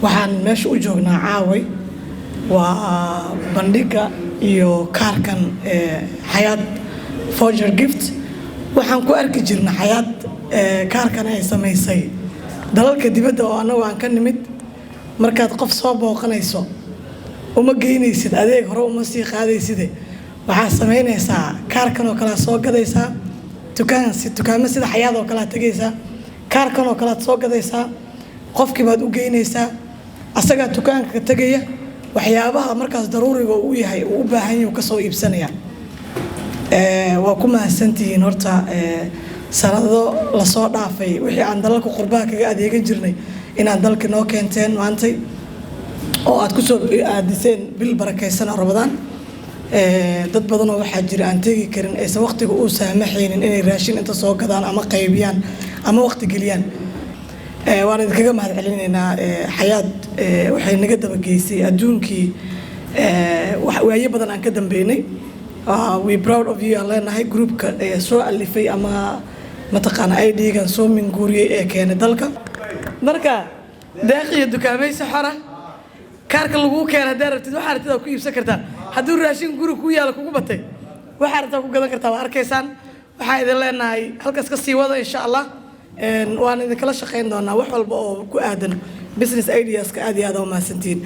waxaan meesha u joognaa caaway waa bandhiga iyo kaarkan xayaad forger gift waxaan ku arki jirnaa xayaad kaarkan ay samaysay dalalka dibadda oo anagu aan ka nimid markaad qof soo booqanayso uma geynaysid adeeg hore uma sii qaadaysid waxaa samaynaysaa kaarkan oo kala soo gadaysaa dukaamo sida xayaad oo kala tagaysaa kaarkan oo kala soo gadaysaa qofkii baad u geynaysaa asaga dukaanka ka tagaya waxyaabaha markaas daruuriga uu yahay uu u baahan yahay ka soo iibsanaya waa ku mahadsantihiin horta sanado la soo dhaafay wixii aan dalalka qurbaha kaga adeegan jirnay inaad dalka noo keenteen maantay oo aad ku soo aadiseen bil barakeysan Ramadaan dad badan oo waxaa jira aan tegi karin aysan waqtiga u saamaxaynin inay raashin inta soo gadaan ama qaybiyaan ama waqti geliyaan waan idinkaga mahad celinaynaa xayaad waxay naga daba geysay adduunkii waaye badan aan ka dambeynay we proud of you leenahay groupka soo alifay ama mataqaana ID-gan soo minguuriyay ee keenay dalka marka deeqiyo dukaamaysi xora kaarka lagu keenay haddii rabtid waxa rabtid ku iibsan kartaa haddii raashin guri ku yaala kugu batay waxa rabtid ku gadan kartaa waa arkaysaan waxa idin leenahay halkaas ka sii wada insha Allah waan idin kala shaqeyn doonaa wax walba oo ku aadan business ideas ka aad iyo aad u mahadsantiin